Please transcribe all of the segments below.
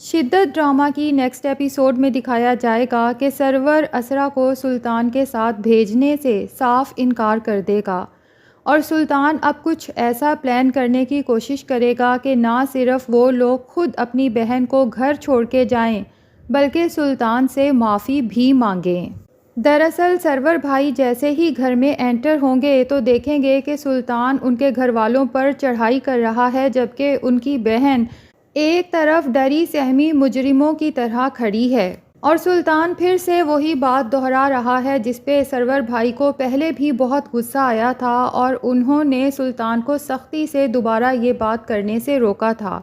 شدت ڈرامہ کی next episode میں دکھایا جائے گا کہ سرور اسرا کو سلطان کے ساتھ بھیجنے سے صاف انکار کر دے گا اور سلطان اب کچھ ایسا پلان کرنے کی کوشش کرے گا کہ نہ صرف وہ لوگ خود اپنی بہن کو گھر چھوڑ کے جائیں بلکہ سلطان سے معافی بھی مانگیں۔ دراصل سرور بھائی جیسے ہی گھر میں انٹر ہوں گے تو دیکھیں گے کہ سلطان ان کے گھر والوں پر چڑھائی کر رہا ہے جبکہ ان کی بہن ایک طرف ڈری سہمی مجرموں کی طرح کھڑی ہے، اور سلطان پھر سے وہی بات دہرا رہا ہے جس پہ سرور بھائی کو پہلے بھی بہت غصہ آیا تھا اور انہوں نے سلطان کو سختی سے دوبارہ یہ بات کرنے سے روکا تھا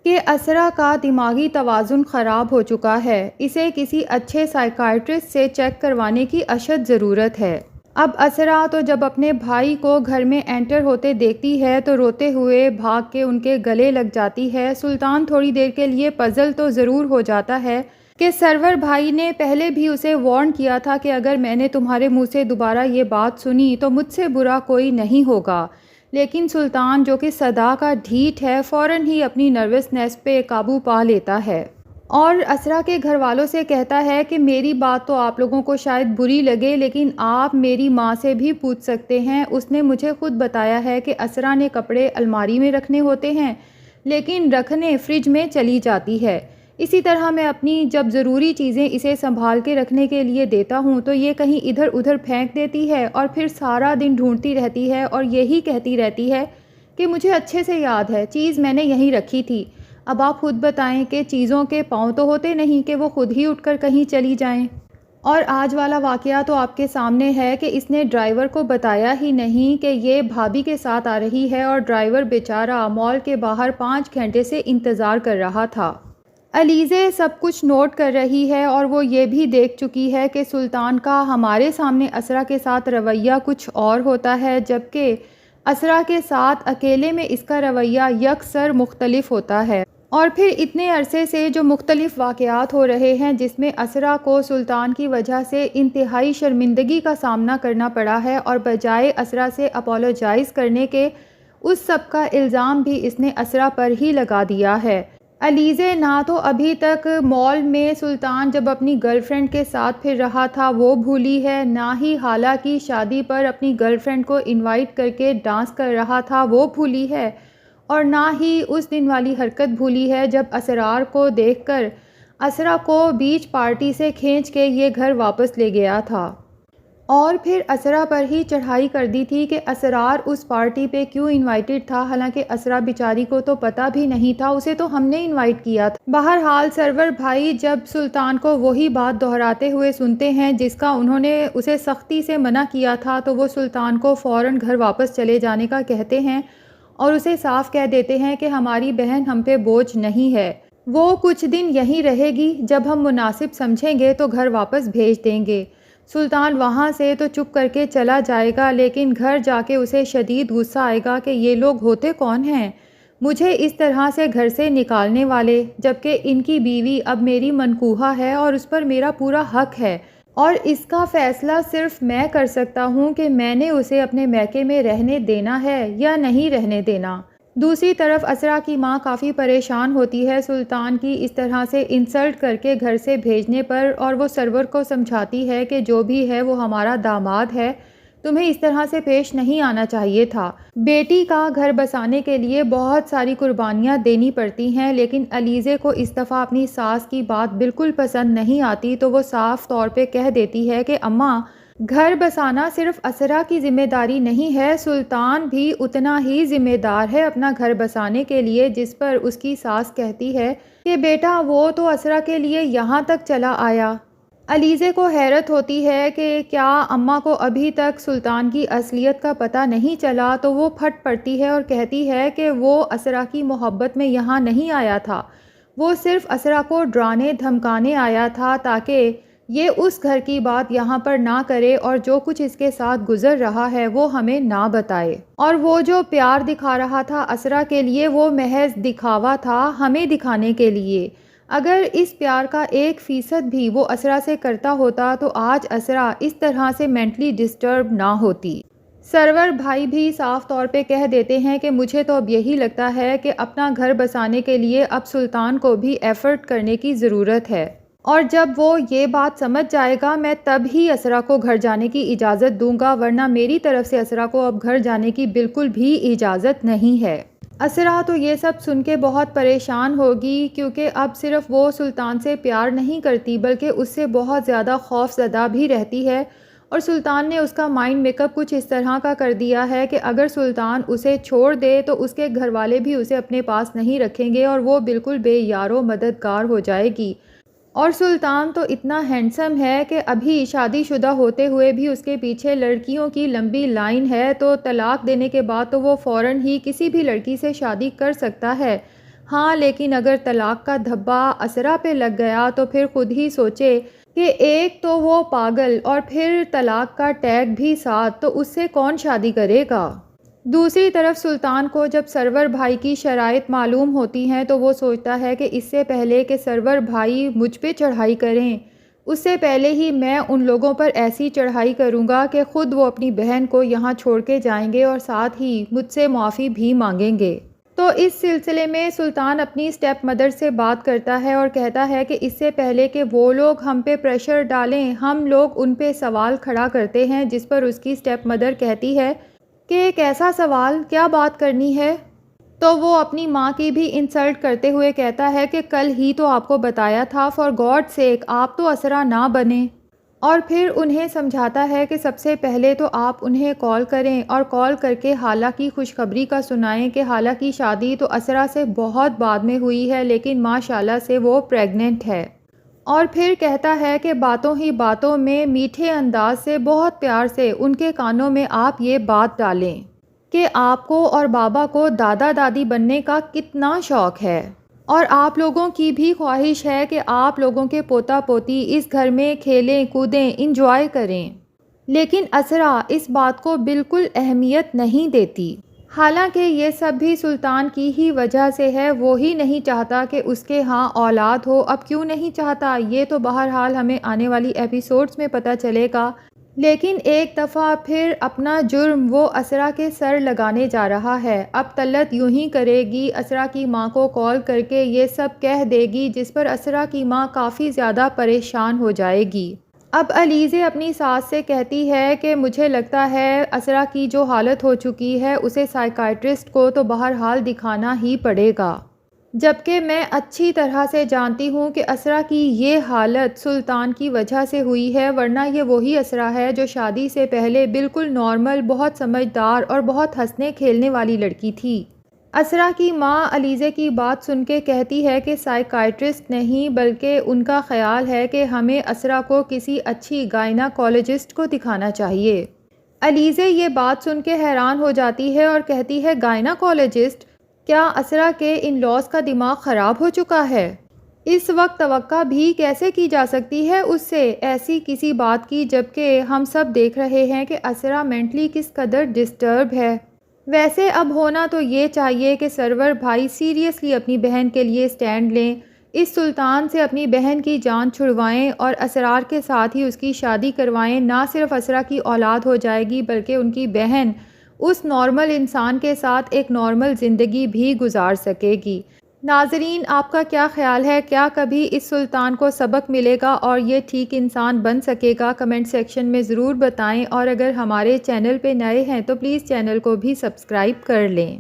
کہ اسرا کا دماغی توازن خراب ہو چکا ہے، اسے کسی اچھے سائیکائٹرسٹ سے چیک کروانے کی اشد ضرورت ہے۔ اب اسرا تو جب اپنے بھائی کو گھر میں انٹر ہوتے دیکھتی ہے تو روتے ہوئے بھاگ کے ان کے گلے لگ جاتی ہے۔ سلطان تھوڑی دیر کے لیے پزل تو ضرور ہو جاتا ہے کہ سرور بھائی نے پہلے بھی اسے وارن کیا تھا کہ اگر میں نے تمہارے منہ سے دوبارہ یہ بات سنی تو مجھ سے برا کوئی نہیں ہوگا، لیکن سلطان جو کہ صدا کا ڈھیٹ ہے فوراً ہی اپنی نروسنیس پہ قابو پا لیتا ہے اور اسرا کے گھر والوں سے کہتا ہے کہ میری بات تو آپ لوگوں کو شاید بری لگے لیکن آپ میری ماں سے بھی پوچھ سکتے ہیں، اس نے مجھے خود بتایا ہے کہ اسرا نے کپڑے الماری میں رکھنے ہوتے ہیں لیکن رکھنے فریج میں چلی جاتی ہے، اسی طرح میں اپنی جب ضروری چیزیں اسے سنبھال کے رکھنے کے لیے دیتا ہوں تو یہ کہیں ادھر ادھر پھینک دیتی ہے اور پھر سارا دن ڈھونڈتی رہتی ہے اور یہی کہتی رہتی ہے کہ مجھے اچھے سے یاد ہے چیز میں نے یہیں رکھی تھی۔ اب آپ خود بتائیں کہ چیزوں کے پاؤں تو ہوتے نہیں کہ وہ خود ہی اٹھ کر کہیں چلی جائیں۔ اور آج والا واقعہ تو آپ کے سامنے ہے کہ اس نے ڈرائیور کو بتایا ہی نہیں کہ یہ بھابھی کے ساتھ آ رہی ہے اور ڈرائیور بیچارہ مال کے باہر 5 گھنٹے سے انتظار کر رہا تھا۔ علیزے سب کچھ نوٹ کر رہی ہے اور وہ یہ بھی دیکھ چکی ہے کہ سلطان کا ہمارے سامنے اسرا کے ساتھ رویہ کچھ اور ہوتا ہے جبکہ اسرا کے ساتھ اکیلے میں اس کا رویہ یکسر مختلف ہوتا ہے، اور پھر اتنے عرصے سے جو مختلف واقعات ہو رہے ہیں جس میں اسرا کو سلطان کی وجہ سے انتہائی شرمندگی کا سامنا کرنا پڑا ہے اور بجائے اسرا سے اپولوجائز کرنے کے اس سب کا الزام بھی اس نے اسرا پر ہی لگا دیا ہے۔ علیزے نہ تو ابھی تک مال میں سلطان جب اپنی گرل فرینڈ کے ساتھ پھر رہا تھا وہ بھولی ہے، نہ ہی حالہ کی شادی پر اپنی گرل فرینڈ کو انوائٹ کر کے ڈانس کر رہا تھا وہ بھولی ہے، اور نہ ہی اس دن والی حرکت بھولی ہے جب اسرار کو دیکھ کر اسرا کو بیچ پارٹی سے کھینچ کے یہ گھر واپس لے گیا تھا اور پھر اسرا پر ہی چڑھائی کر دی تھی کہ اسرار اس پارٹی پہ کیوں انوائٹڈ تھا، حالانکہ اسرا بیچاری کو تو پتہ بھی نہیں تھا، اسے تو ہم نے انوائٹ کیا تھا۔ بہرحال سرور بھائی جب سلطان کو وہی بات دہراتے ہوئے سنتے ہیں جس کا انہوں نے اسے سختی سے منع کیا تھا تو وہ سلطان کو فوراً گھر واپس چلے جانے کا کہتے ہیں اور اسے صاف کہہ دیتے ہیں کہ ہماری بہن ہم پہ بوجھ نہیں ہے، وہ کچھ دن یہیں رہے گی، جب ہم مناسب سمجھیں گے تو گھر واپس بھیج دیں گے۔ سلطان وہاں سے تو چپ کر کے چلا جائے گا لیکن گھر جا کے اسے شدید غصہ آئے گا کہ یہ لوگ ہوتے کون ہیں مجھے اس طرح سے گھر سے نکالنے والے، جبکہ ان کی بیوی اب میری منکوحہ ہے اور اس پر میرا پورا حق ہے اور اس کا فیصلہ صرف میں کر سکتا ہوں کہ میں نے اسے اپنے میکے میں رہنے دینا ہے یا نہیں رہنے دینا۔ دوسری طرف اسرا کی ماں کافی پریشان ہوتی ہے سلطان کی اس طرح سے انسلٹ کر کے گھر سے بھیجنے پر، اور وہ سرور کو سمجھاتی ہے کہ جو بھی ہے وہ ہمارا داماد ہے، تمہیں اس طرح سے پیش نہیں آنا چاہیے تھا۔ بیٹی کا گھر بسانے کے لیے بہت ساری قربانیاں دینی پڑتی ہیں لیکن علیزے کو اس دفعہ اپنی ساس کی بات بالکل پسند نہیں آتی تو وہ صاف طور پہ کہہ دیتی ہے کہ اماں گھر بسانا صرف اسرا کی ذمہ داری نہیں ہے، سلطان بھی اتنا ہی ذمہ دار ہے اپنا گھر بسانے کے لیے، جس پر اس کی ساس کہتی ہے کہ بیٹا وہ تو اسرا کے لیے یہاں تک چلا آیا۔ علیزے کو حیرت ہوتی ہے کہ کیا اماں کو ابھی تک سلطان کی اصلیت کا پتہ نہیں چلا، تو وہ پھٹ پڑتی ہے اور کہتی ہے کہ وہ اسرا کی محبت میں یہاں نہیں آیا تھا، وہ صرف اسرا کو ڈرانے دھمکانے آیا تھا تاکہ یہ اس گھر کی بات یہاں پر نہ کرے اور جو کچھ اس کے ساتھ گزر رہا ہے وہ ہمیں نہ بتائے، اور وہ جو پیار دکھا رہا تھا اسرا کے لیے وہ محض دکھاوا تھا ہمیں دکھانے کے لیے، اگر اس پیار کا 1% بھی وہ اسرا سے کرتا ہوتا تو آج اسرا اس طرح سے مینٹلی ڈسٹرب نہ ہوتی۔ سرور بھائی بھی صاف طور پہ کہہ دیتے ہیں کہ مجھے تو اب یہی لگتا ہے کہ اپنا گھر بسانے کے لیے اب سلطان کو بھی ایفرٹ کرنے کی ضرورت ہے، اور جب وہ یہ بات سمجھ جائے گا میں تب ہی اسرا کو گھر جانے کی اجازت دوں گا، ورنہ میری طرف سے اسرا کو اب گھر جانے کی بالکل بھی اجازت نہیں ہے۔ اسرا تو یہ سب سن کے بہت پریشان ہوگی، کیونکہ اب صرف وہ سلطان سے پیار نہیں کرتی بلکہ اس سے بہت زیادہ خوف زدہ بھی رہتی ہے، اور سلطان نے اس کا مائنڈ میک اپ کچھ اس طرح کا کر دیا ہے کہ اگر سلطان اسے چھوڑ دے تو اس کے گھر والے بھی اسے اپنے پاس نہیں رکھیں گے اور وہ بالکل بے یار و مددگار ہو جائے گی۔ اور سلطان تو اتنا ہینڈسم ہے کہ ابھی شادی شدہ ہوتے ہوئے بھی اس کے پیچھے لڑکیوں کی لمبی لائن ہے، تو طلاق دینے کے بعد تو وہ فوراً ہی کسی بھی لڑکی سے شادی کر سکتا ہے۔ ہاں، لیکن اگر طلاق کا دھبا اسرا پہ لگ گیا تو پھر خود ہی سوچے کہ ایک تو وہ پاگل اور پھر طلاق کا ٹیگ بھی ساتھ، تو اس سے کون شادی کرے گا؟ دوسری طرف سلطان کو جب سرور بھائی کی شرائط معلوم ہوتی ہیں تو وہ سوچتا ہے کہ اس سے پہلے کہ سرور بھائی مجھ پہ چڑھائی کریں، اس سے پہلے ہی میں ان لوگوں پر ایسی چڑھائی کروں گا کہ خود وہ اپنی بہن کو یہاں چھوڑ کے جائیں گے اور ساتھ ہی مجھ سے معافی بھی مانگیں گے۔ تو اس سلسلے میں سلطان اپنی اسٹیپ مدر سے بات کرتا ہے اور کہتا ہے کہ اس سے پہلے کہ وہ لوگ ہم پہ پریشر ڈالیں، ہم لوگ ان پہ سوال کھڑا کرتے ہیں، جس پر اس کی اسٹیپ مدر کہتی ہے کہ کیسا سوال، کیا بات کرنی ہے؟ تو وہ اپنی ماں کی بھی انسلٹ کرتے ہوئے کہتا ہے کہ کل ہی تو آپ کو بتایا تھا، فار گاڈ سیک آپ تو اسرا نہ بنیں، اور پھر انہیں سمجھاتا ہے کہ سب سے پہلے تو آپ انہیں کال کریں اور کال کر کے حالہ کی خوشخبری کا سنائیں کہ حالہ کی شادی تو اسرا سے بہت بعد میں ہوئی ہے، لیکن ماشاءاللہ سے وہ پریگننٹ ہے۔ اور پھر کہتا ہے کہ باتوں ہی باتوں میں میٹھے انداز سے بہت پیار سے ان کے کانوں میں آپ یہ بات ڈالیں کہ آپ کو اور بابا کو دادا دادی بننے کا کتنا شوق ہے، اور آپ لوگوں کی بھی خواہش ہے کہ آپ لوگوں کے پوتا پوتی اس گھر میں کھیلیں کودیں انجوائے کریں، لیکن اسرا اس بات کو بالکل اہمیت نہیں دیتی۔ حالانکہ یہ سب بھی سلطان کی ہی وجہ سے ہے، وہ ہی نہیں چاہتا کہ اس کے ہاں اولاد ہو۔ اب کیوں نہیں چاہتا یہ تو بہرحال ہمیں آنے والی ایپیسوڈز میں پتہ چلے گا، لیکن ایک دفعہ پھر اپنا جرم وہ اسرا کے سر لگانے جا رہا ہے۔ اب طلعت یوں ہی کرے گی، اسرا کی ماں کو کال کر کے یہ سب کہہ دے گی، جس پر اسرا کی ماں کافی زیادہ پریشان ہو جائے گی۔ اب علیزے اپنی ساس سے کہتی ہے کہ مجھے لگتا ہے اسرا کی جو حالت ہو چکی ہے اسے سائیکائٹرسٹ کو تو بہرحال دکھانا ہی پڑے گا، جبکہ میں اچھی طرح سے جانتی ہوں کہ اسرا کی یہ حالت سلطان کی وجہ سے ہوئی ہے، ورنہ یہ وہی اسرا ہے جو شادی سے پہلے بالکل نارمل، بہت سمجھدار اور بہت ہنسنے کھیلنے والی لڑکی تھی۔ اسرا کی ماں علیزے کی بات سن کے کہتی ہے کہ سائیکائٹرسٹ نہیں، بلکہ ان کا خیال ہے کہ ہمیں اسرا کو کسی اچھی گائناکولوجسٹ کو دکھانا چاہیے۔ علیزے یہ بات سن کے حیران ہو جاتی ہے اور کہتی ہے گائناکولوجسٹ؟ کیا اسرا کے ان لاس کا دماغ خراب ہو چکا ہے؟ اس وقت توقع بھی کیسے کی جا سکتی ہے اس سے ایسی کسی بات کی، جبکہ ہم سب دیکھ رہے ہیں کہ اسرا مینٹلی کس قدر ڈسٹرب ہے۔ ویسے اب ہونا تو یہ چاہیے کہ سرور بھائی سیریسلی اپنی بہن کے لیے سٹینڈ لیں، اس سلطان سے اپنی بہن کی جان چھڑوائیں اور اسرار کے ساتھ ہی اس کی شادی کروائیں۔ نہ صرف اسرا کی اولاد ہو جائے گی بلکہ ان کی بہن اس نارمل انسان کے ساتھ ایک نارمل زندگی بھی گزار سکے گی۔ ناظرین، آپ کا کیا خیال ہے؟ کیا کبھی اس سلطان کو سبق ملے گا اور یہ ٹھیک انسان بن سکے گا؟ کمنٹ سیکشن میں ضرور بتائیں، اور اگر ہمارے چینل پہ نئے ہیں تو پلیز چینل کو بھی سبسکرائب کر لیں۔